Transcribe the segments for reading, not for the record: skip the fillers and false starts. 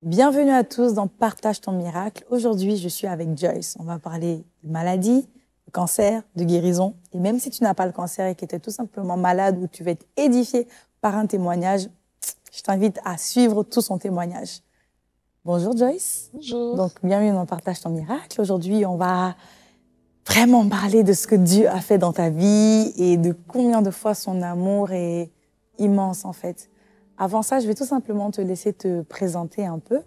Bienvenue à tous dans Partage ton miracle. Aujourd'hui, je suis avec Joyce. On va parler de maladie, de cancer, de guérison. Et même si tu n'as pas le cancer et que tu es tout simplement malade ou tu vas être édifié par un témoignage, je t'invite à suivre tout son témoignage. Bonjour Joyce. Bonjour. Donc, bienvenue dans Partage ton miracle. Aujourd'hui, on va vraiment parler de ce que Dieu a fait dans ta vie et de combien de fois son amour est immense en fait. Avant ça, je vais tout simplement te laisser te présenter un peu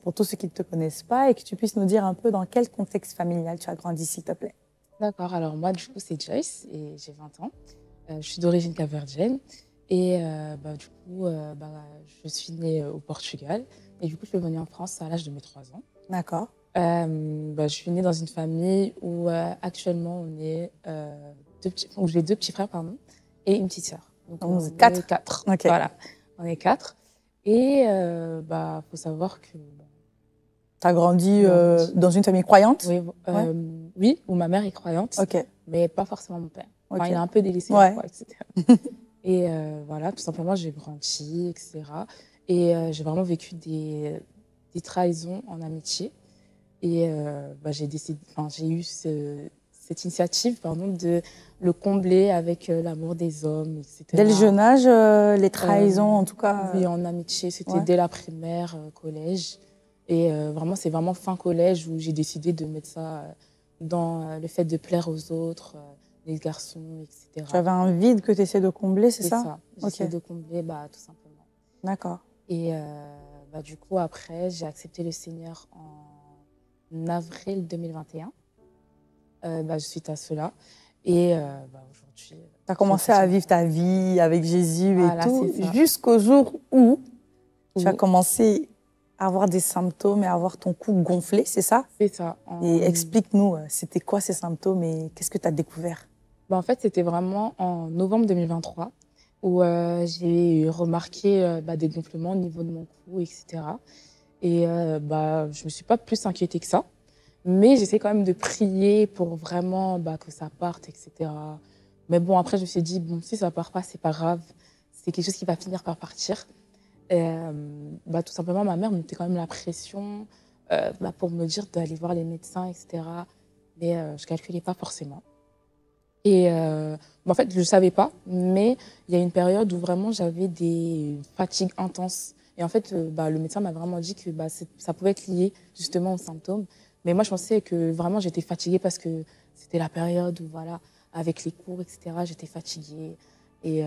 pour tous ceux qui ne te connaissent pas et que tu puisses nous dire un peu dans quel contexte familial tu as grandi, s'il te plaît. D'accord, alors moi du coup c'est Joyce et j'ai 20 ans. Je suis d'origine capverdienne et je suis née au Portugal et du coup je suis venue en France à l'âge de mes 3 ans. D'accord. Je suis née dans une famille où actuellement on est j'ai 2 petits frères et une petite sœur. Donc vous on êtes est 4. 4. Ok. Voilà, on est 4 et faut savoir que Tu as grandi dans une famille croyante? oui, oui, où ma mère est croyante, Ok. mais pas forcément mon père. Enfin, Ok. il a un peu délaissé Ouais. la foi, etc. Et voilà, tout simplement, j'ai grandi, etc. Et j'ai vraiment vécu des trahisons en amitié. Et j'ai eu cette initiative de le combler avec l'amour des hommes, etc. Dès le jeune âge, les trahisons, en tout cas. Oui, en amitié, c'était ouais. dès la primaire, collège. Et c'est vraiment fin collège où j'ai décidé de mettre ça dans le fait de plaire aux autres, les garçons, etc. Tu avais un vide que tu essaies de combler, c'est ça? J'essaie de combler, tout simplement. D'accord. Et du coup, après, j'ai accepté le Seigneur en avril 2021, suite à cela. Et aujourd'hui... Tu as commencé à vivre ta vie avec Jésus voilà, et tout, c'est ça. jusqu'au jour où tu as Oui. commencé à avoir des symptômes et à avoir ton cou gonflé, c'est ça? C'est ça. Et explique-nous, c'était quoi ces symptômes et qu'est-ce que tu as découvert? En fait, c'était vraiment en novembre 2023 où j'ai remarqué des gonflements au niveau de mon cou, etc. Et je me suis pas plus inquiétée que ça. Mais j'essaie quand même de prier pour vraiment que ça parte, etc. Mais bon, après, je me suis dit, bon, si ça part pas, c'est pas grave. C'est quelque chose qui va finir par partir. Et tout simplement, ma mère me mettait quand même la pression pour me dire d'aller voir les médecins, etc. Mais je calculais pas forcément. Et en fait, je ne savais pas, mais il y a une période où vraiment j'avais des fatigues intenses. Et en fait, le médecin m'a vraiment dit que ça pouvait être lié justement aux symptômes. Mais moi, je pensais que vraiment j'étais fatiguée parce que c'était la période où, voilà, avec les cours, etc., j'étais fatiguée. Et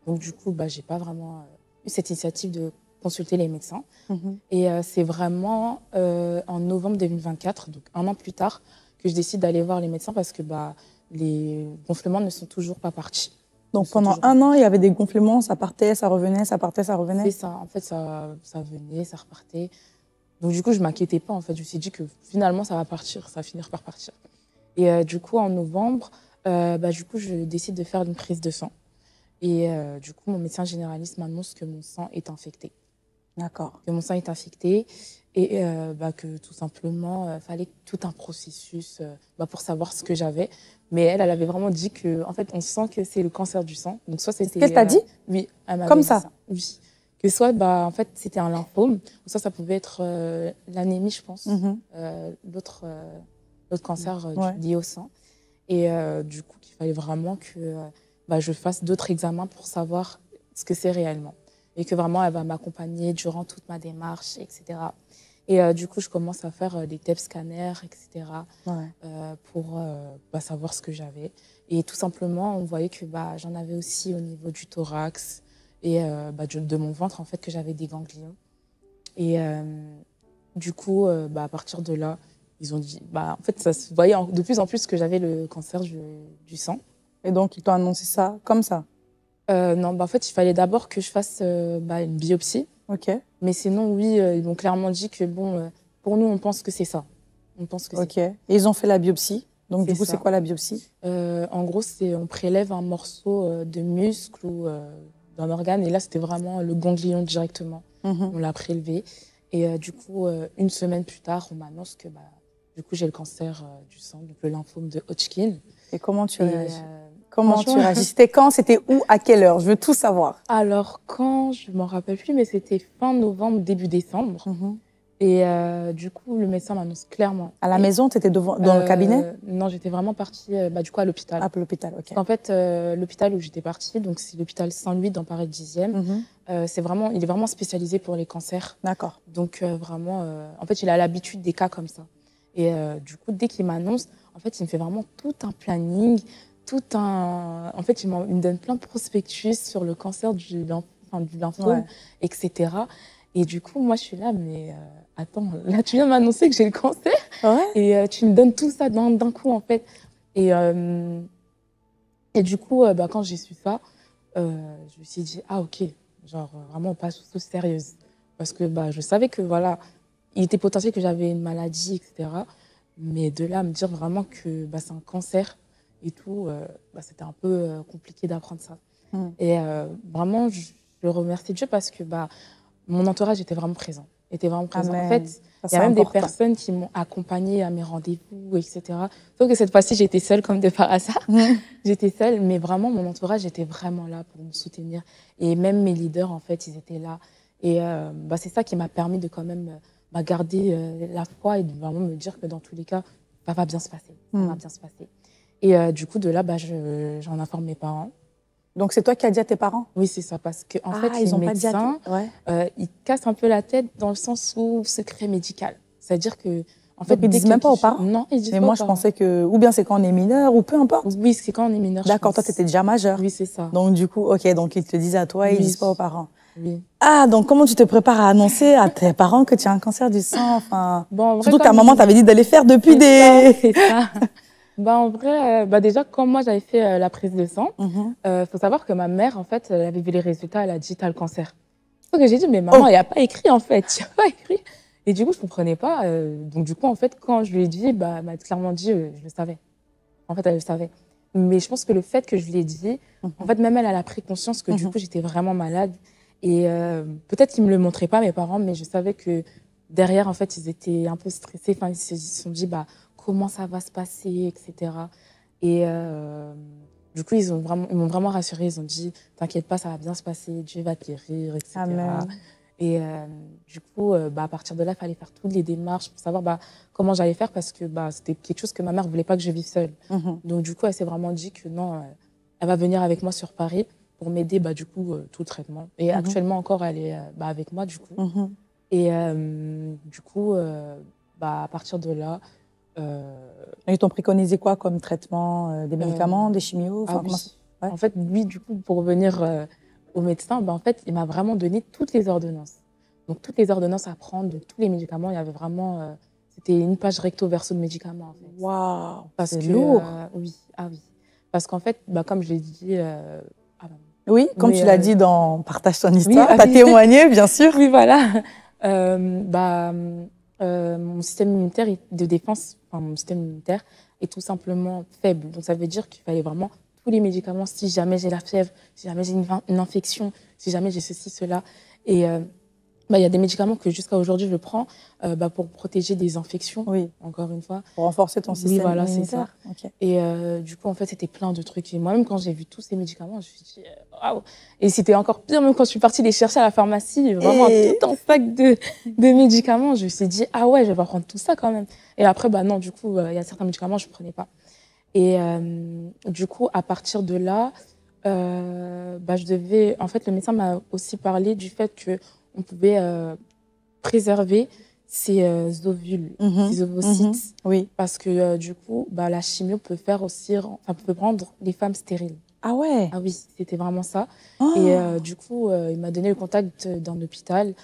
donc, du coup, je n'ai pas vraiment eu cette initiative de consulter les médecins. Et c'est vraiment en novembre 2024, donc un an plus tard, que je décide d'aller voir les médecins parce que les gonflements ne sont toujours pas partis. Donc pendant un an, il y avait des gonflements, ça partait, ça revenait, ça partait, ça revenait? C'est ça, en fait, ça venait, ça repartait. Donc du coup, je ne m'inquiétais pas, en fait. Je me suis dit que finalement, ça va partir, ça va finir par partir. Et du coup, en novembre, je décide de faire une prise de sang. Et du coup, mon médecin généraliste m'annonce que mon sang est infecté. D'accord. Que mon sang est infecté et que tout simplement, fallait tout un processus pour savoir ce que j'avais. Mais elle avait vraiment dit que, en fait, on sent que c'est le cancer du sang. Donc soit c'était. Qu'elle t'a dit? Oui, elle m'avait Comme dit ça? Oui. Que soit, en fait, c'était un lymphome. Ou ça pouvait être l'anémie, je pense. L'autre cancer lié au sang. Et du coup, il fallait vraiment que je fasse d'autres examens pour savoir ce que c'est réellement. Et que vraiment, elle va m'accompagner durant toute ma démarche, etc. Et du coup, je commence à faire des TEP scanners, etc. Pour savoir ce que j'avais. Et tout simplement, on voyait que j'en avais aussi au niveau du thorax et de mon ventre, en fait, que j'avais des ganglions. Et du coup, à partir de là, ils ont dit... en fait, ça se voyait de plus en plus que j'avais le cancer du sang. Et donc, ils t'ont annoncé ça comme ça? Non, en fait, il fallait d'abord que je fasse une biopsie. Ok. Mais sinon, oui, ils m'ont clairement dit que, pour nous, on pense que c'est ça. On pense que ok. Et ils ont fait la biopsie. Donc, du coup, ça. c'est quoi la biopsie? En gros, on prélève un morceau de muscle ou d'un organe. Et là, c'était vraiment le ganglion directement. On l'a prélevé. Et du coup, une semaine plus tard, on m'annonce que du coup, j'ai le cancer du sang, donc le lymphome de Hodgkin. Et comment tu réagis? Comment tu réagis? C'était quand? C'était où? À quelle heure? Je veux tout savoir. Alors, quand, je m'en rappelle plus, mais c'était fin novembre, début décembre. Et du coup, le médecin m'annonce clairement. À la maison, tu étais dans le cabinet? Non, j'étais vraiment partie du coup, à l'hôpital. À l'hôpital, ok. En fait, l'hôpital où j'étais partie, donc c'est l'hôpital Saint-Louis dans Paris 10e. Il est vraiment spécialisé pour les cancers. D'accord. Donc vraiment, en fait, il a l'habitude des cas comme ça. Et du coup, dès qu'il m'annonce, en fait, il me fait vraiment tout un planning, En fait, il me donne plein de prospectus sur le cancer du lymphome, etc. Et du coup, moi, je suis là, mais attends, là, tu viens de m'annoncer que j'ai le cancer et tu me donnes tout ça d'un coup, en fait. Et du coup, quand j'ai su ça, je me suis dit, ah, ok, genre vraiment pas sous sérieuse. Parce que je savais que, voilà, il était potentiel que j'avais une maladie, etc. Mais de là à me dire vraiment que c'est un cancer et tout, c'était un peu compliqué d'apprendre ça. Et vraiment, je remercie Dieu parce que mon entourage était vraiment présent. En fait, il y a même des personnes qui m'ont accompagnée à mes rendez-vous, etc. Sauf que cette fois-ci, j'étais seule comme de par hasard. J'étais seule, mais vraiment, mon entourage était vraiment là pour me soutenir. Et même mes leaders, en fait, ils étaient là. Et c'est ça qui m'a permis de quand même garder la foi et de vraiment me dire que dans tous les cas, ça va bien se passer. Ça va bien se passer. Et du coup, de là, j'en informe mes parents. Donc, c'est toi qui as dit à tes parents? Oui, c'est ça. Parce que, en fait, les médecins, ils cassent un peu la tête dans le sens où secret médical. C'est-à-dire que, en fait, ils disent même pas aux parents? Non, ils disent pas. Mais moi, je pensais que, ou bien c'est quand on est mineur, ou peu importe. Oui, c'est quand on est mineur. D'accord, toi, tu étais déjà majeur. Oui, c'est ça. Donc, du coup, ok, donc ils te disent à toi, ils disent pas aux parents. Oui. Ah, donc comment tu te prépares à annoncer à tes parents que tu as un cancer du sang? Enfin, vrai, surtout que ta maman t'avait dit d'aller faire depuis des... C'est ça. En vrai, déjà, quand moi j'avais fait la prise de sang, faut savoir que ma mère, en fait, elle avait vu les résultats, elle a dit, t'as le cancer. Donc j'ai dit, mais maman, il n'y a pas écrit, en fait, il n'y a pas écrit. Et du coup, je ne comprenais pas. Donc du coup, en fait, quand je lui ai dit, elle m'a clairement dit, je le savais. En fait, elle le savait. Mais je pense que le fait que je lui ai dit, en fait, même elle a pris conscience que du coup, j'étais vraiment malade. Et peut-être qu'ils ne me le montraient pas, mes parents, mais je savais que derrière, en fait, ils étaient un peu stressés. Enfin, ils se sont dit, comment ça va se passer, etc. Et du coup, ils m'ont vraiment rassurée. Ils ont dit, t'inquiète pas, ça va bien se passer, Dieu va te guérir, etc. Amen. Et du coup, à partir de là, il fallait faire toutes les démarches pour savoir comment j'allais faire parce que c'était quelque chose que ma mère ne voulait pas que je vive seule. Donc, du coup, elle s'est vraiment dit que non, elle va venir avec moi sur Paris pour m'aider, du coup, tout le traitement. Et actuellement encore, elle est avec moi, du coup. Et du coup, à partir de là... Ils t'ont préconisé quoi comme traitement? Des médicaments, des chimios? En fait, lui, du coup, pour revenir au médecin, en fait, il m'a vraiment donné toutes les ordonnances. Donc, toutes les ordonnances à prendre, donc, tous les médicaments, il y avait vraiment... c'était une page recto verso de médicaments, en fait. Waouh, c'est lourd. Oui, oui. Parce qu'en fait, comme je l'ai dit... oui, comme tu l'as dit dans Partage ton histoire, tu as témoigné, bien sûr. Oui, voilà. Mon système immunitaire de défense, mon système immunitaire est tout simplement faible. Donc, ça veut dire qu'il fallait vraiment tous les médicaments si jamais j'ai la fièvre, si jamais j'ai une infection, si jamais j'ai ceci, cela. Et il y a des médicaments que jusqu'à aujourd'hui je prends pour protéger des infections, encore une fois. Pour renforcer ton système immunitaire. C'est ça. Okay. Et du coup, en fait, c'était plein de trucs. Et moi-même, quand j'ai vu tous ces médicaments, je me suis dit, waouh! Et c'était encore pire, même quand je suis partie les chercher à la pharmacie, vraiment tout un sac de médicaments. Je me suis dit, ah ouais, je vais pas prendre tout ça quand même. Et après, non, du coup, il y a certains médicaments, je ne prenais pas. Et du coup, à partir de là, je devais... En fait, le médecin m'a aussi parlé du fait qu'on pouvait préserver ces ovules, ces ovocytes. Oui. Parce que du coup, la chimio peut faire aussi... peut rendre les femmes stériles. Ah ouais? Ah oui, c'était vraiment ça. Oh. Et du coup, il m'a donné le contact d'un hôpital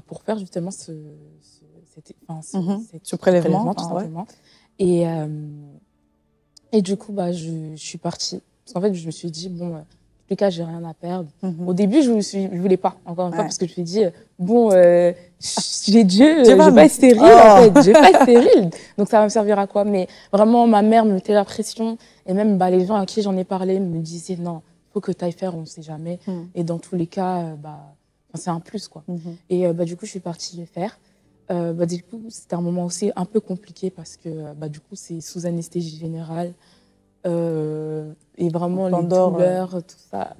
pour faire justement ce prélèvement, tout simplement. Et du coup, je suis partie. Parce qu'en fait, je me suis dit, bon, en tout cas, j'ai rien à perdre. Au début, je voulais pas, encore une fois, parce que je me suis dit, bon, j'ai Dieu, je vais pas être stérile, en fait. Je vais pas être stérile. Donc, ça va me servir à quoi? Mais vraiment, ma mère me mettait la pression. Et même, les gens à qui j'en ai parlé me disaient, non, il faut que tu ailles faire, on ne sait jamais. Et dans tous les cas, c'est un plus, quoi. Et du coup, je suis partie le faire. Du coup, c'était un moment aussi un peu compliqué parce que du coup, c'est sous anesthésie générale. et vraiment les Pendant, douleurs, tout ça.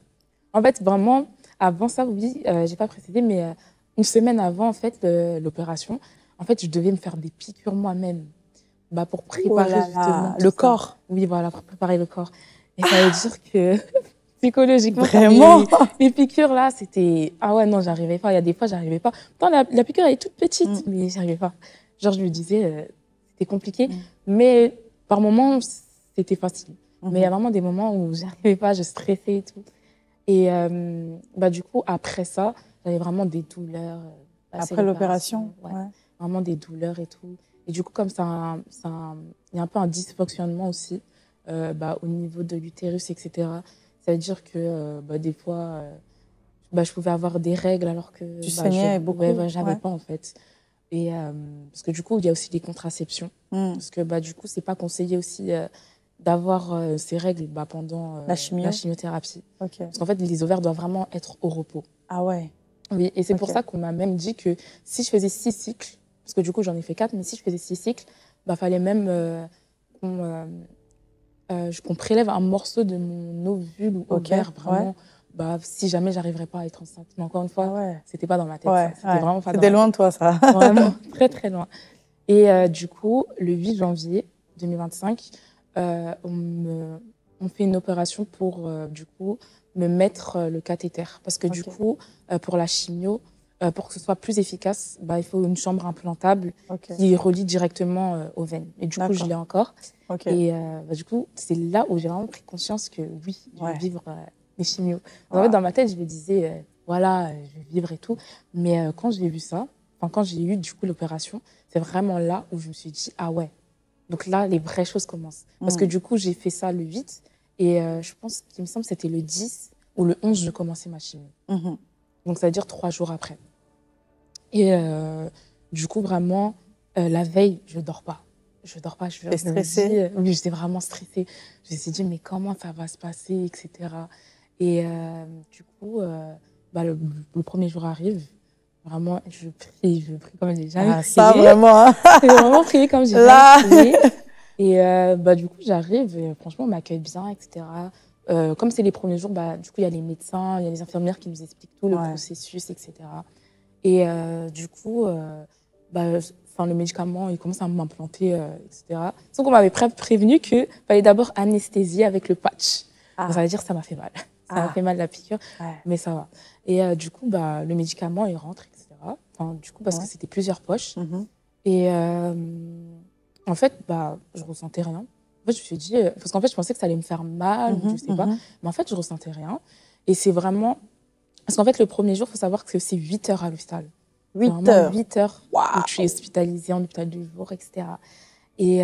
En fait, vraiment, avant ça, oui, j'ai pas précisé, mais une semaine avant, en fait, l'opération, en fait, je devais me faire des piqûres moi-même, bah, pour Oh préparer là justement là, tout le ça. corps. Oui, voilà, pour préparer le corps. Et ça veut dire que psychologiquement, faire Vraiment? les piqûres, là, c'était... Ah ouais, non, j'arrivais pas. Il y a des fois, j'arrivais pas. Pourtant, la piqûre, elle est toute petite, mais j'arrivais pas. Genre, je me disais, c'était compliqué. Mais par moments, c'était facile. Mais il y a vraiment des moments où j'arrivais pas, je stressais et tout. Et bah, du coup, après ça, j'avais vraiment des douleurs. Après l'opération? Ouais. Ouais. Vraiment des douleurs et tout. Et du coup, comme il y a un peu un dysfonctionnement aussi bah, au niveau de l'utérus, etc. Ça veut dire que bah, des fois, bah, je pouvais avoir des règles alors que Tu bah, saignais beaucoup? ouais, j'avais Ouais. pas en fait. Et parce que du coup, il y a aussi des contraceptions. Parce que bah, du coup, c'est pas conseillé aussi d'avoir ces règles bah, pendant La chimio? la chimiothérapie. Ok. Parce qu'en fait, les ovaires doivent vraiment être au repos. Ah ouais. Oui, et c'est Ok. pour ça qu'on m'a même dit que si je faisais 6 cycles, parce que du coup, j'en ai fait 4, mais si je faisais 6 cycles, bah, fallait même qu'on prélève un morceau de mon ovule ou Ok. ovaire, Ouais. vraiment, bah, si jamais j'arriverais pas à être enceinte. Mais encore une fois, Ah ouais. c'était pas dans ma tête, ça. Ouais, C'était ouais. vraiment pas dans C'était ma loin tête. de toi, ça. Vraiment, très, très loin. Et du coup, le 8 janvier 2025, on fait une opération pour, du coup, me mettre le cathéter. Parce que du Ok. coup, pour la chimio, pour que ce soit plus efficace, bah, il faut une chambre implantable Ok. qui relie directement aux veines. Et du coup, je D'accord. l'ai encore. Ok. Et bah, du coup, c'est là où j'ai vraiment pris conscience que oui, je vais Ouais. vivre mes chimios. En fait, Wow. dans ma tête, je me disais, voilà, je vais vivre et tout. Mais quand j'ai vu ça, enfin, quand j'ai eu du coup l'opération, c'est vraiment là où je me suis dit, ah ouais. Donc là, les vraies choses commencent. Parce que du coup, j'ai fait ça le 8 et je pense qu'il me semble que c'était le 10 ou le 11, je commençais ma chimio. Donc ça veut dire 3 jours après. Et du coup, vraiment, la veille, je dors pas. Je dors pas. T'es Je me stressée? dis, oui, j'étais vraiment stressée. Je me suis dit, mais comment ça va se passer, etc. Et du coup, bah, le premier jour arrive. Vraiment, je prie comme j'ai jamais Ah, ça, prié. vraiment, hein. J'ai vraiment prié comme j'ai Là. jamais prié. Et bah, du coup, j'arrive et franchement, on m'accueille bien, etc. Comme c'est les premiers jours, bah, du coup, il y a les médecins, il y a les infirmières qui nous expliquent tout le Ouais. processus, etc. Et du coup, bah, le médicament, il commence à m'implanter, etc. Donc, on m'avait prévenu qu'il fallait d'abord anesthésier avec le patch. Ah. Donc, ça veut dire que ça m'a fait mal. Ça m'a Ah. fait mal la piqûre, Ouais. mais ça va. Et du coup, bah, le médicament, il rentre, etc. Enfin, du coup, parce que c'était plusieurs poches. Et en fait, bah, je ressentais rien. En fait, je me suis dit, parce qu'en fait, je pensais que ça allait me faire mal, ou je sais pas. Mais en fait, je ressentais rien. Et c'est vraiment. Parce qu'en fait, le premier jour, il faut savoir que c'est 8 heures à l'hôpital. 8 heures. 8 heures Waouh. où tu es hospitalisée en hôpital du jour, etc. Et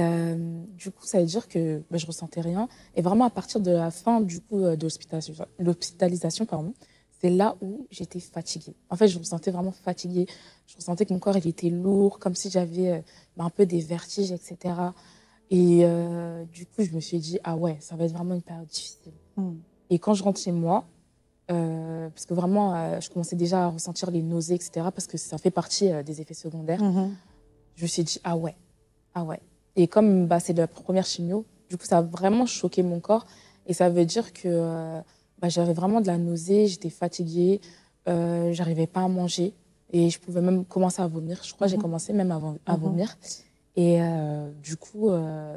du coup, ça veut dire que bah, je ressentais rien. Et vraiment, à partir de la fin du coup, de l'hospitalisation, pardon, c'est là où j'étais fatiguée. En fait, je me sentais vraiment fatiguée. Je ressentais que mon corps il était lourd, comme si j'avais bah, un peu des vertiges, etc. Et du coup, je me suis dit, ah ouais, ça va être vraiment une période difficile. Et quand je rentre chez moi, parce que vraiment, je commençais déjà à ressentir les nausées, etc., parce que ça fait partie des effets secondaires, je me suis dit, ah ouais, ah ouais. Et comme bah, c'est de la première chimio, du coup, ça a vraiment choqué mon corps. Et ça veut dire que bah, j'avais vraiment de la nausée, j'étais fatiguée, j'arrivais pas à manger. Et je pouvais même commencer à vomir. Je crois que j'ai commencé même à vomir. Et du coup,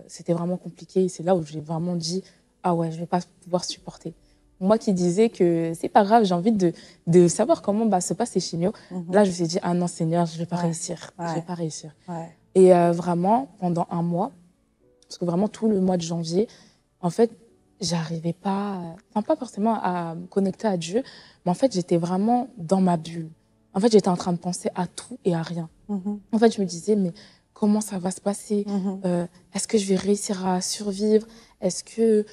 c'était vraiment compliqué. Et c'est là où j'ai vraiment dit, ah ouais, je vais pas pouvoir supporter. Moi qui disais que c'est pas grave, j'ai envie de savoir comment bah, se passent ces chimios. Là, je me suis dit, ah non, Seigneur, je vais pas réussir. Je vais pas réussir. Et vraiment, pendant un mois, parce que vraiment tout le mois de janvier, en fait, j'arrivais pas, enfin pas forcément à me connecter à Dieu, mais en fait, j'étais vraiment dans ma bulle. En fait, j'étais en train de penser à tout et à rien. En fait, je me disais, mais comment ça va se passer? Est-ce que je vais réussir à survivre? Est-ce que...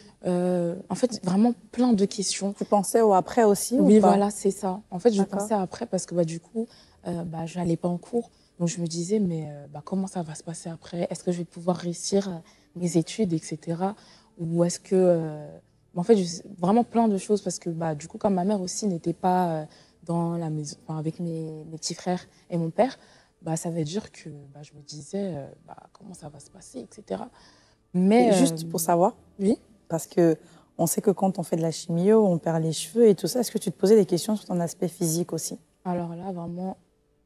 en fait, vraiment plein de questions. Tu pensais au après aussi Oui, ou pas? voilà, c'est ça. En fait, je pensais après parce que bah, du coup, bah, je n'allais pas en cours. Donc, je me disais, mais bah, comment ça va se passer après? Est-ce que je vais pouvoir réussir mes études, etc. Ou est-ce que... en fait, vraiment plein de choses parce que bah, du coup, comme ma mère aussi n'était pas dans la maison, enfin, avec mes petits frères et mon père, bah, ça veut dire que bah, je me disais, bah, comment ça va se passer, etc. Mais... Et juste pour savoir, oui. Parce que on sait que quand on fait de la chimio, on perd les cheveux et tout ça. Est-ce que tu te posais des questions sur ton aspect physique aussi? Alors là, vraiment,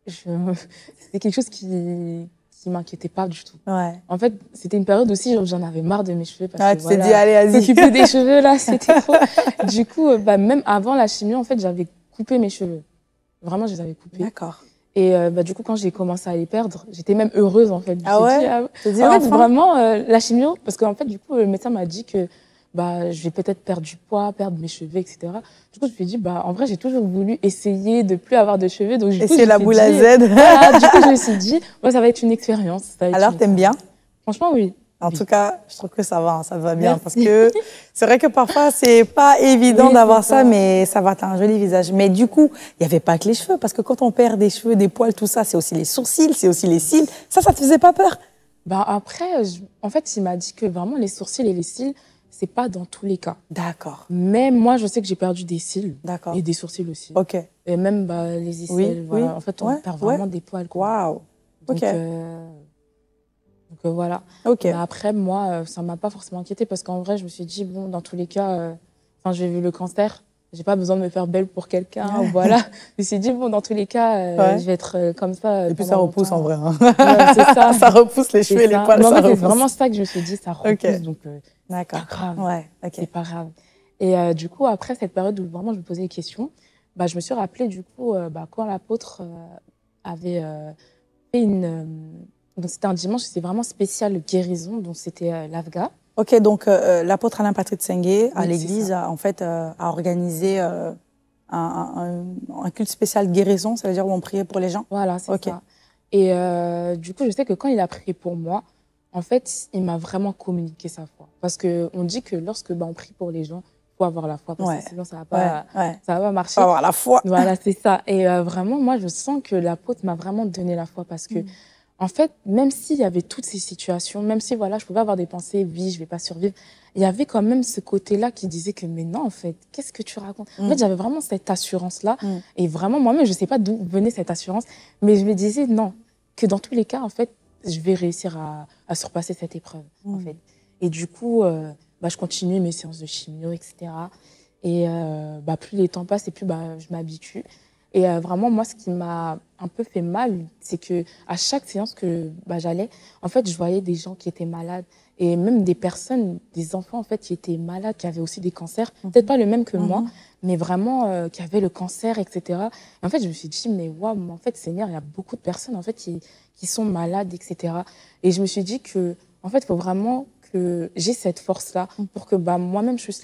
c'était quelque chose qui m'inquiétait pas du tout. Ouais. En fait, c'était une période aussi, j'en avais marre de mes cheveux parce Ah, que tu t'es voilà, dit, allez, vas-y. s'occuper des cheveux là, c'était trop. Du coup, bah, même avant la chimio, en fait, j'avais coupé mes cheveux. Vraiment, je les avais coupés. D'accord. Et bah, du coup, quand j'ai commencé à les perdre, j'étais même heureuse en fait. Je me Ah suis ouais? dit, ah, Tu t'es dit, en fait, enfin? vraiment, la chimio, parce qu'en fait, du coup, le médecin m'a dit que bah, je vais peut-être perdre du poids, perdre mes cheveux, etc. Du coup, je me suis dit, bah, en vrai, j'ai toujours voulu essayer de plus avoir de cheveux. Donc, du Et coup, je c'est me la suis boule à dit, Z. voilà, du coup, je me suis dit, ouais, ça va être une expérience. Ça va être Alors, une t'aimes bien? expérience. Franchement, oui. En Oui. tout cas, je trouve que ça va bien. Merci. Parce que c'est vrai que parfois, c'est pas évident Oui, d'avoir c'est ça, ça. mais ça va, t'as un joli visage. Mais du coup, il n'y avait pas que les cheveux, parce que quand on perd des cheveux, des poils, tout ça, c'est aussi les sourcils, c'est aussi les cils. Ça te faisait pas peur? Bah, après, en fait, il m'a dit que vraiment, les sourcils et les cils, c'est pas dans tous les cas. D'accord, Mais moi, je sais que j'ai perdu des cils d'accord. et des sourcils aussi. Ok. Et même bah, les Oui, aisselles, voilà. oui. En fait, on Ouais, perd ouais. vraiment des poils, quoi. Waouh. Donc, Ok. voilà. Ok. Mais après, moi, ça m'a pas forcément inquiétée parce qu'en vrai, je me suis dit, bon, dans tous les cas, j'ai vu le cancer, j'ai pas besoin de me faire belle pour quelqu'un, voilà. Je me suis dit, bon, dans tous les cas, Ouais. je vais être comme ça Et puis pendant ça repousse en longtemps. vrai. Hein. Ouais, c'est ça. Ça repousse les cheveux et C'est les ça. poils, Mais en ça fait, c'est repousse. vraiment ça que je me suis dit, ça repousse, Ok. donc c'est pas D'accord. grave. Ouais, ok. C'est pas grave. Et du coup, après cette période où vraiment je me posais des questions, bah, je me suis rappelé du coup bah, quand l'apôtre avait fait donc c'était un dimanche, c'était vraiment spécial guérison, donc c'était l'Afga. Ok, donc l'apôtre Alain Patrick Tsengue à Oui, c'est l'église ça. a organisé un culte spécial guérison, ça veut dire où on priait pour les gens. Voilà, c'est Ok. ça. Et du coup, je sais que quand il a prié pour moi, en fait, il m'a vraiment communiqué sa foi. Parce qu'on dit que lorsque bah, on prie pour les gens, il faut avoir la foi, parce Ouais. que sinon ça Ouais. ça va pas marcher. Faut avoir la foi. Voilà, c'est ça. Et vraiment, moi, je sens que l'apôtre m'a vraiment donné la foi parce que, en fait, même s'il y avait toutes ces situations, même si, voilà, je pouvais avoir des pensées, oui, je vais pas survivre, il y avait quand même ce côté-là qui disait que, mais non, en fait, qu'est-ce que tu racontes? En fait, j'avais vraiment cette assurance-là. Et vraiment, moi-même, je sais pas d'où venait cette assurance, mais je me disais, non, que dans tous les cas, en fait, je vais réussir à surpasser cette épreuve, en fait. Et du coup, bah, je continuais mes séances de chimio, etc. Et bah, plus les temps passent et plus bah, je m'habitue. Et vraiment, moi, ce qui m'a un peu fait mal, c'est que à chaque séance que bah, j'allais, en fait, je voyais des gens qui étaient malades et même des personnes, des enfants en fait, qui étaient malades, qui avaient aussi des cancers, peut-être pas le même que moi, mais vraiment qui avaient le cancer, etc. Et en fait, je me suis dit, mais waouh, en fait, Seigneur, il y a beaucoup de personnes en fait qui sont malades, etc. Et je me suis dit que, en fait, il faut vraiment que j'ai cette force-là pour que bah, moi-même, je puisse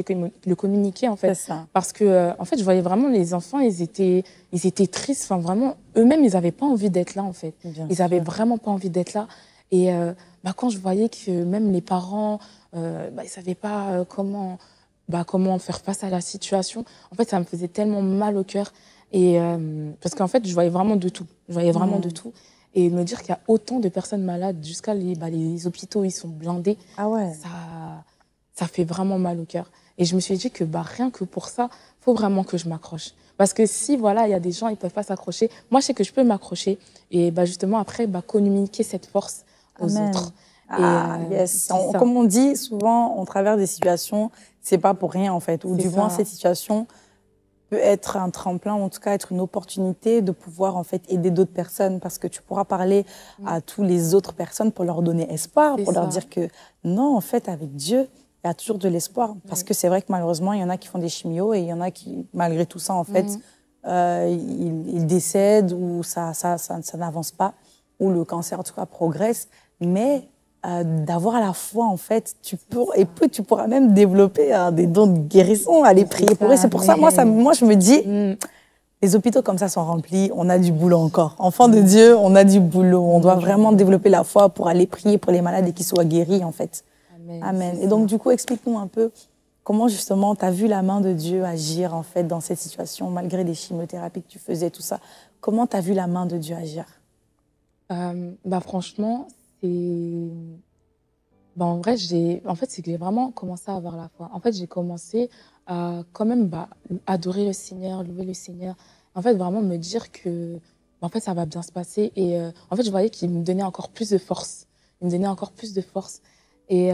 le communiquer, en fait. C'est ça. Parce que, en fait, je voyais vraiment les enfants, ils étaient tristes. Enfin, vraiment, eux-mêmes, ils n'avaient pas envie d'être là, en fait. Bien Ils sûr. n'avaient vraiment pas envie d'être là. Et bah, quand je voyais que même les parents, bah, ils ne savaient pas comment faire face à la situation, en fait, ça me faisait tellement mal au cœur. Et parce qu'en fait, je voyais vraiment de tout. Je voyais vraiment de tout. Et me dire qu'il y a autant de personnes malades, jusqu'à les hôpitaux, ils sont blindés, Ah ouais. ça fait vraiment mal au cœur. Et je me suis dit que bah, rien que pour ça, il faut vraiment que je m'accroche. Parce que si voilà, il y a des gens, ils ne peuvent pas s'accrocher, moi, je sais que je peux m'accrocher. Et bah, justement, après, bah, communiquer cette force aux Amen. autres. Ah, Et, yes. c'est ça. Comme on dit, souvent, on traverse des situations, c'est pas pour rien, en fait. Ou C'est du moins, ça. cette situation peut être un tremplin, ou en tout cas être une opportunité de pouvoir, en fait, aider d'autres personnes. Parce que tu pourras parler à tous les autres personnes pour leur donner espoir, C'est pour leur ça. dire que non, en fait, avec Dieu, il y a toujours de l'espoir. Parce que c'est vrai que malheureusement, il y en a qui font des chimios et il y en a qui, malgré tout ça, en fait, ils décèdent ou ça n'avance pas, ou le cancer, en tout cas, progresse. Mais d'avoir la foi, en fait, tu pourras même développer des dons de guérison, aller prier pour eux. C'est pour ça, moi, je me dis, les hôpitaux comme ça sont remplis, on a du boulot encore. Enfants de Dieu, on a du boulot. On doit vraiment développer la foi pour aller prier pour les malades et qu'ils soient guéris, en fait. Amen. Et donc, du coup, explique-nous un peu comment, justement, tu as vu la main de Dieu agir, en fait, dans cette situation, malgré les chimiothérapies que tu faisais, tout ça. Comment tu as vu la main de Dieu agir? Bah, franchement, bah, en vrai, c'est que j'ai vraiment commencé à avoir la foi. En fait, j'ai commencé à quand même bah, adorer le Seigneur, louer le Seigneur. En fait, vraiment me dire que bah, en fait, ça va bien se passer. Et en fait, je voyais qu'il me donnait encore plus de force. Il me donnait encore plus de force. Et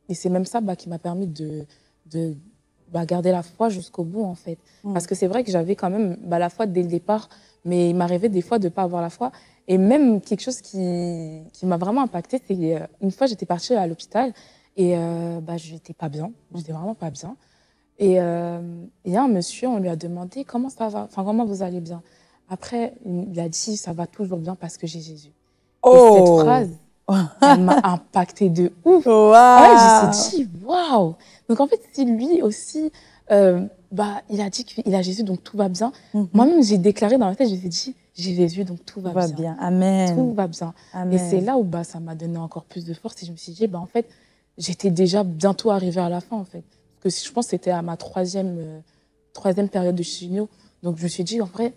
Et c'est même ça qui m'a permis de garder la foi jusqu'au bout, en fait. Parce que c'est vrai que j'avais quand même la foi dès le départ, mais il m'arrivait des fois de ne pas avoir la foi. Et même quelque chose qui m'a vraiment impactée, c'est une fois, j'étais partie à l'hôpital et je n'étais pas bien. J'étais vraiment pas bien. Et il y a un monsieur, on lui a demandé comment ça va, enfin, comment vous allez bien. Après, il a dit, ça va toujours bien parce que j'ai Jésus. Et cette phrase, elle m'a impactée de ouf. Wow. Ouais, je me suis dit, waouh. Donc, en fait, si lui aussi, il a dit qu'il a Jésus, donc tout va bien. Moi-même, j'ai déclaré dans ma tête, je me suis dit, j'ai Jésus, donc tout va bien. Amen. Tout va bien. Amen. Et c'est là où ça m'a donné encore plus de force. Et je me suis dit, en fait, j'étais déjà bientôt arrivée à la fin, en fait. Parce que je pense que c'était à ma troisième période de chimio. Donc, je me suis dit, en vrai,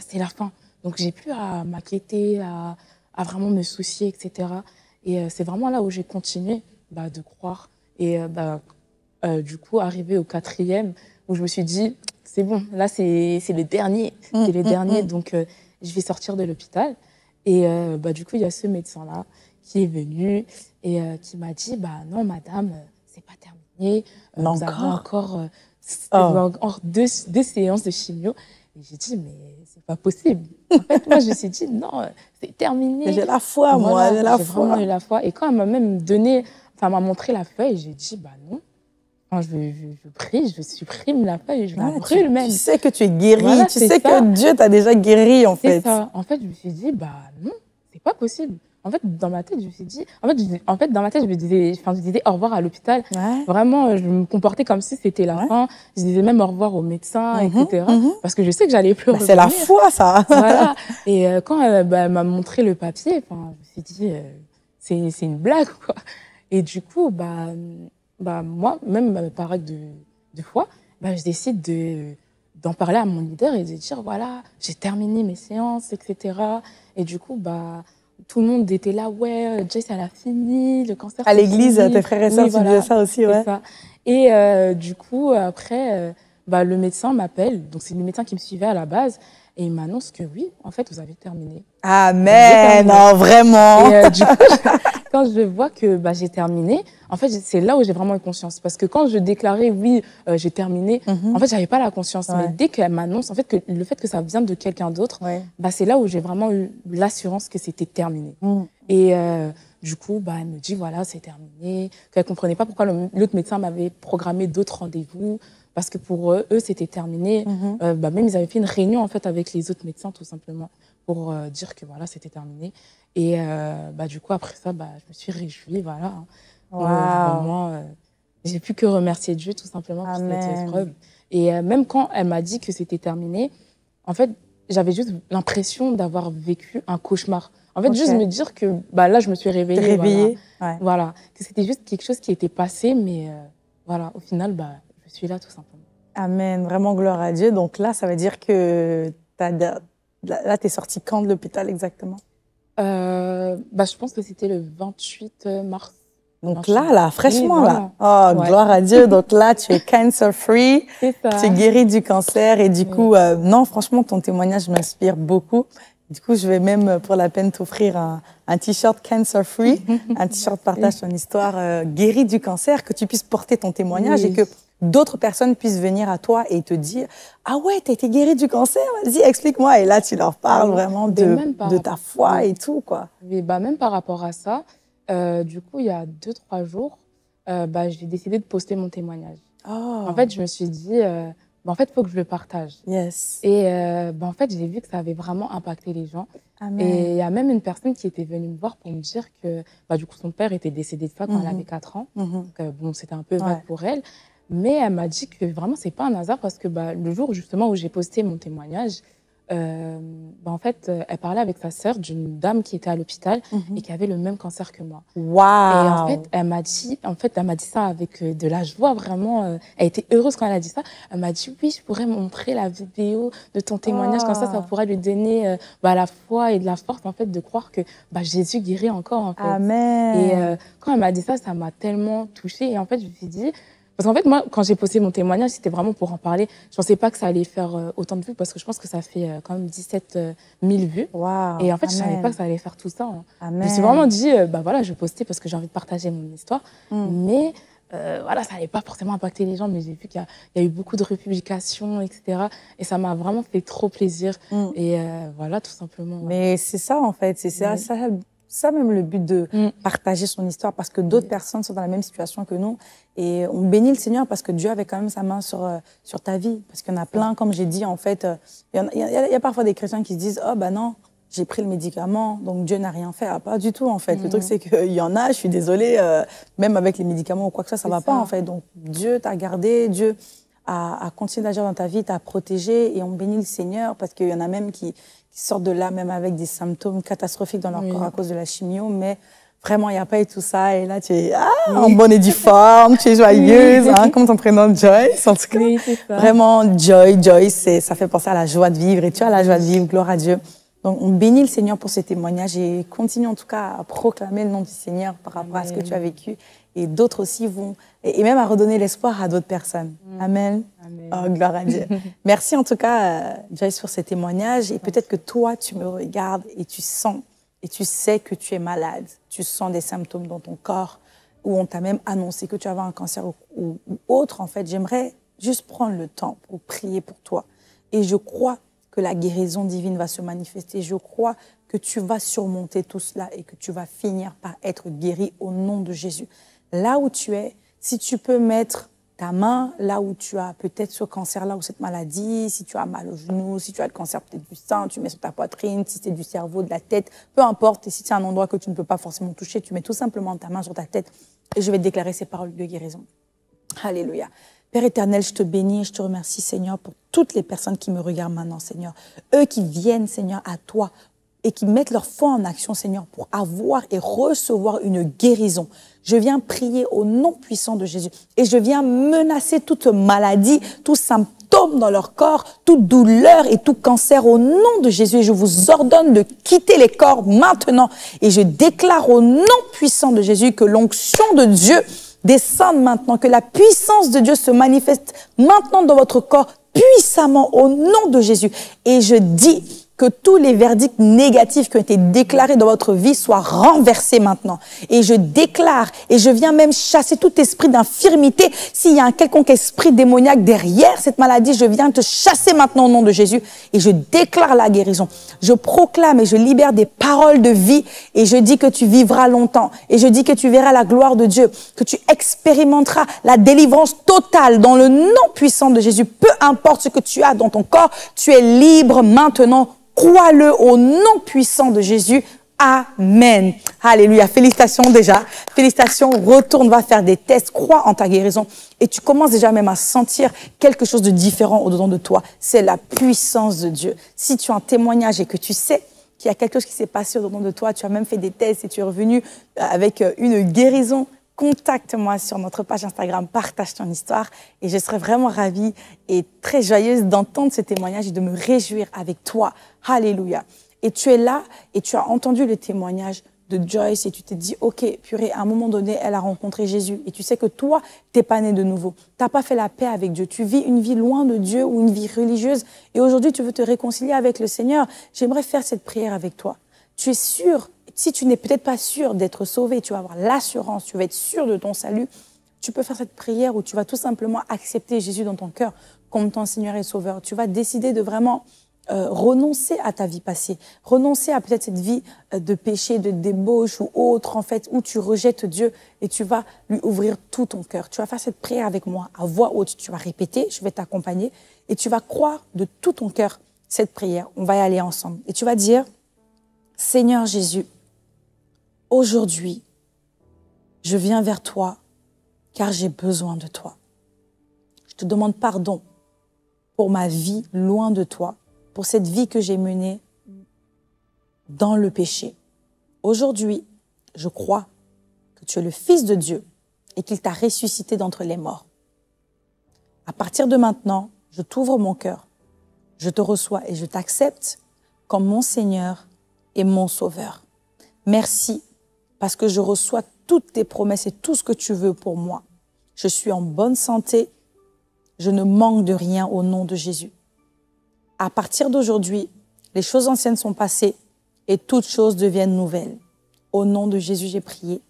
c'est la fin. Donc, j'ai plus à m'inquiéter, à vraiment me soucier, etc. Et c'est vraiment là où j'ai continué de croire. Et du coup, arrivé au 4e, où je me suis dit, c'est bon, là, c'est le dernier. C'est le dernier, donc je vais sortir de l'hôpital. Et du coup, il y a ce médecin-là qui est venu et qui m'a dit, non, madame, c'est pas terminé. Vous avez encore deux séances de chimio. Et j'ai dit, mais c'est pas possible. En fait, moi, je me suis dit, non, c'est terminé. J'ai la foi, moi, j'ai la foi. J'ai vraiment eu la foi. Et quand elle m'a même donné, m'a montré la feuille, j'ai dit, non. Enfin, je prie, je supprime la feuille, je la brûle même. Tu sais que tu es guérie, voilà, tu sais que Dieu t'a déjà guérie, en fait. C'est ça. En fait, je me suis dit, non, c'est pas possible. En fait, dans ma tête, je me suis dit... En fait, dans ma tête, je disais au revoir à l'hôpital. Ouais. Vraiment, je me comportais comme si c'était la fin. Je disais même au revoir aux médecins, etc. Parce que je sais que j'allais plus revenir. C'est la foi, ça. Voilà. Et quand elle m'a montré le papier, je me suis dit, c'est une blague, quoi. Et du coup, moi, même par acte de foi, je décide d'en parler à mon leader et de dire, voilà, j'ai terminé mes séances, etc. Et du coup, tout le monde était là, ouais, Jess, elle a fini, le cancer. À l'église, tes frères et sœurs, tu disais ça aussi, ouais. Ça. Et du coup, après, le médecin m'appelle, donc c'est le médecin qui me suivait à la base, et il m'annonce que oui, en fait, vous avez terminé. Amen, non, vraiment. Et du coup, quand je vois que j'ai terminé, en fait, c'est là où j'ai vraiment eu conscience. Parce que quand je déclarais, oui, j'ai terminé, en fait, j'avais pas la conscience. Mais dès qu'elle m'annonce, en fait, le fait que ça vient de quelqu'un d'autre, c'est là où j'ai vraiment eu l'assurance que c'était terminé. Et du coup, elle me dit, voilà, c'est terminé. Qu'elle comprenait pas pourquoi l'autre médecin m'avait programmé d'autres rendez-vous. Parce que pour eux, c'était terminé. Même, ils avaient fait une réunion, en fait, avec les autres médecins, tout simplement, pour dire que, voilà, c'était terminé. Et du coup, après ça, je me suis réjouie, voilà. Wow. Vraiment, j'ai plus que remercier Dieu, tout simplement, pour cette épreuve. Et même quand elle m'a dit que c'était terminé, en fait, j'avais juste l'impression d'avoir vécu un cauchemar. En fait, juste me dire que là, je me suis réveillée. Voilà. Que c'était juste quelque chose qui était passé, mais voilà, au final, je suis là, tout simplement. Amen. Vraiment, gloire à Dieu. Donc là, ça veut dire que là, tu es sortie quand de l'hôpital exactement? Je pense que c'était le 28 mars. Donc là, fraîchement, là. Oh, gloire à Dieu. Donc là, tu es cancer-free. C'est ça. Tu es guérie du cancer. Et du coup, non, franchement, ton témoignage m'inspire beaucoup. Du coup, je vais même, pour la peine, t'offrir un t-shirt cancer-free, un t-shirt partage ton histoire, guérie du cancer, que tu puisses porter ton témoignage et que d'autres personnes puissent venir à toi et te dire « Ah ouais, t'as été guérie du cancer, vas-y, explique-moi ». Et là, tu leur parles vraiment de ta foi et tout, quoi. Oui, même par rapport à ça, du coup, il y a 2-3 jours, j'ai décidé de poster mon témoignage. Oh. En fait, je me suis dit, en fait, il faut que je le partage. Yes. Et en fait, j'ai vu que ça avait vraiment impacté les gens. Amen. Et il y a même une personne qui était venue me voir pour me dire que du coup, son père était décédé de ça quand elle avait 4 ans. Donc, c'était un peu vague pour elle. Mais elle m'a dit que vraiment, c'est pas un hasard parce que le jour justement où j'ai posté mon témoignage, en fait, elle parlait avec sa sœur d'une dame qui était à l'hôpital et qui avait le même cancer que moi. Wow. Et en fait, elle m'a dit ça avec de la joie, vraiment. Elle était heureuse quand elle a dit ça. Elle m'a dit, oui, je pourrais montrer la vidéo de ton témoignage, comme ça pourrait lui donner la foi et de la force, en fait, de croire que Jésus guérit encore, en fait. Amen. Et quand elle m'a dit ça, ça m'a tellement touchée. Et en fait, je me suis dit, Parce qu'en fait, moi, quand j'ai posté mon témoignage, c'était vraiment pour en parler. Je pensais pas que ça allait faire autant de vues parce que je pense que ça fait quand même 17 000 vues. Wow, et en fait, amen. je savais pas que ça allait faire tout ça. Hein. Amen. Je me suis vraiment dit, bah voilà, je vais poster parce que j'ai envie de partager mon histoire. Mais voilà, ça n'allait pas forcément impacter les gens, mais j'ai vu qu'il y a eu beaucoup de republications, etc. Et ça m'a vraiment fait trop plaisir. Et voilà, tout simplement. Mais c'est ça, en fait. C'est ça même le but de partager son histoire, parce que d'autres personnes sont dans la même situation que nous. Et on bénit le Seigneur parce que Dieu avait quand même sa main sur ta vie. Parce qu'il y en a plein, comme j'ai dit, en fait, il y a parfois des chrétiens qui se disent « Oh, bah non, j'ai pris le médicament, donc Dieu n'a rien fait. » Ah, pas du tout, en fait. Le truc, c'est qu'il y en a, je suis désolée, même avec les médicaments ou quoi que ça va pas, en fait. Donc, Dieu t'a gardé, Dieu a continué d'agir dans ta vie, t'a protégé, et on bénit le Seigneur parce qu'il y en a même qui sortent de là, même avec des symptômes catastrophiques dans leur corps à cause de la chimio, mais vraiment, il n'y a pas eu tout ça. Et là, tu es en bonne et due forme, tu es joyeuse, hein, comme ton prénom Joyce, en tout cas. Oui, c'est ça. Vraiment, Joyce, ça fait penser à la joie de vivre, et tu as la joie de vivre, gloire à Dieu. Donc, on bénit le Seigneur pour ces témoignages et continue en tout cas à proclamer le nom du Seigneur par rapport à ce que tu as vécu. Et d'autres aussi vont, et même à redonner l'espoir à d'autres personnes. Amen. Amen. Oh, gloire à Dieu. Merci en tout cas, Joyce, pour ces témoignages. Et peut-être que toi, tu me regardes et tu sens, et tu sais que tu es malade. Tu sens des symptômes dans ton corps, ou on t'a même annoncé que tu avais un cancer ou autre. En fait, j'aimerais juste prendre le temps pour prier pour toi. Et je crois que la guérison divine va se manifester. Je crois que tu vas surmonter tout cela et que tu vas finir par être guéri au nom de Jésus. Là où tu es, si tu peux mettre ta main là où tu as peut-être ce cancer-là ou cette maladie, si tu as mal au genou, si tu as le cancer peut-être du sein, tu mets sur ta poitrine, si c'est du cerveau, de la tête, peu importe. Et si c'est un endroit que tu ne peux pas forcément toucher, tu mets tout simplement ta main sur ta tête et je vais déclarer ces paroles de guérison. Alléluia. Père éternel, je te bénis et je te remercie, Seigneur, pour toutes les personnes qui me regardent maintenant, Seigneur. Eux qui viennent, Seigneur, à toi et qui mettent leur foi en action, Seigneur, pour avoir et recevoir une guérison. Je viens prier au nom puissant de Jésus et je viens menacer toute maladie, tout symptôme dans leur corps, toute douleur et tout cancer au nom de Jésus. Et je vous ordonne de quitter les corps maintenant et je déclare au nom puissant de Jésus que l'onction de Dieu descende maintenant, que la puissance de Dieu se manifeste maintenant dans votre corps puissamment au nom de Jésus. Et je dis que tous les verdicts négatifs qui ont été déclarés dans votre vie soient renversés maintenant. Et je déclare, et je viens même chasser tout esprit d'infirmité. S'il y a un quelconque esprit démoniaque derrière cette maladie, je viens te chasser maintenant au nom de Jésus. Et je déclare la guérison. Je proclame et je libère des paroles de vie. Et je dis que tu vivras longtemps. Et je dis que tu verras la gloire de Dieu. Que tu expérimenteras la délivrance totale dans le nom puissant de Jésus. Peu importe ce que tu as dans ton corps, tu es libre maintenant. Crois-le au nom puissant de Jésus. Amen. Alléluia. Félicitations déjà. Félicitations. Retourne, va faire des tests. Crois en ta guérison. Et tu commences déjà même à sentir quelque chose de différent au-dedans de toi. C'est la puissance de Dieu. Si tu as un témoignage et que tu sais qu'il y a quelque chose qui s'est passé au-dedans de toi, tu as même fait des tests et tu es revenu avec une guérison, contacte-moi sur notre page Instagram, partage ton histoire et je serai vraiment ravie et très joyeuse d'entendre ce témoignage et de me réjouir avec toi. Alléluia. Et tu es là et tu as entendu le témoignage de Joyce et tu t'es dit, ok, purée, à un moment donné, elle a rencontré Jésus et tu sais que toi, t'es pas né de nouveau. T'as pas fait la paix avec Dieu. Tu vis une vie loin de Dieu ou une vie religieuse et aujourd'hui, tu veux te réconcilier avec le Seigneur. J'aimerais faire cette prière avec toi. Tu es sûr. Si tu n'es peut-être pas sûr d'être sauvé, tu vas avoir l'assurance, tu vas être sûr de ton salut, tu peux faire cette prière où tu vas tout simplement accepter Jésus dans ton cœur comme ton Seigneur et Sauveur. Tu vas décider de vraiment renoncer à ta vie passée, renoncer à peut-être cette vie de péché, de débauche ou autre, en fait, où tu rejettes Dieu et tu vas lui ouvrir tout ton cœur. Tu vas faire cette prière avec moi à voix haute, tu vas répéter, je vais t'accompagner et tu vas croire de tout ton cœur cette prière. On va y aller ensemble. Et tu vas dire, Seigneur Jésus, aujourd'hui, je viens vers toi car j'ai besoin de toi. Je te demande pardon pour ma vie loin de toi, pour cette vie que j'ai menée dans le péché. Aujourd'hui, je crois que tu es le Fils de Dieu et qu'il t'a ressuscité d'entre les morts. À partir de maintenant, je t'ouvre mon cœur, je te reçois et je t'accepte comme mon Seigneur et mon Sauveur. Merci parce que je reçois toutes tes promesses et tout ce que tu veux pour moi. Je suis en bonne santé. Je ne manque de rien au nom de Jésus. À partir d'aujourd'hui, les choses anciennes sont passées et toutes choses deviennent nouvelles. Au nom de Jésus, j'ai prié.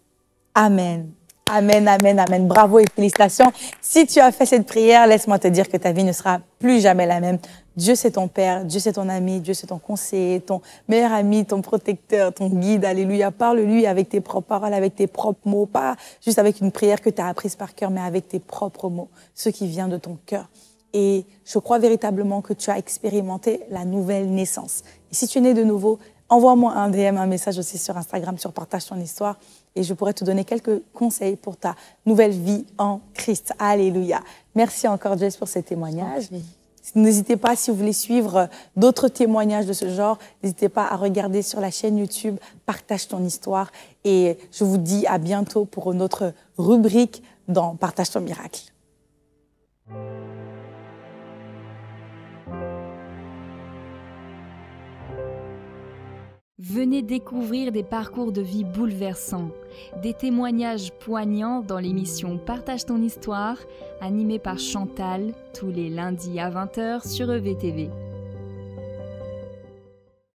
Amen. Amen, amen, amen. Bravo et félicitations. Si tu as fait cette prière, laisse-moi te dire que ta vie ne sera plus jamais la même. Dieu, c'est ton Père, Dieu, c'est ton ami, Dieu, c'est ton conseiller, ton meilleur ami, ton protecteur, ton guide. Alléluia. Parle-lui avec tes propres paroles, avec tes propres mots, pas juste avec une prière que tu as apprise par cœur, mais avec tes propres mots, ce qui vient de ton cœur. Et je crois véritablement que tu as expérimenté la nouvelle naissance. Et si tu es né de nouveau, envoie-moi un DM, un message aussi sur Instagram, sur Partage ton histoire. Et je pourrais te donner quelques conseils pour ta nouvelle vie en Christ. Alléluia. Merci encore, Jess, pour ces témoignages. N'hésitez pas, si vous voulez suivre d'autres témoignages de ce genre, n'hésitez pas à regarder sur la chaîne YouTube Partage ton histoire. Et je vous dis à bientôt pour une autre rubrique dans Partage ton miracle. Venez découvrir des parcours de vie bouleversants, des témoignages poignants dans l'émission Partage ton histoire, animée par Chantal, tous les lundis à 20 h sur EVTV.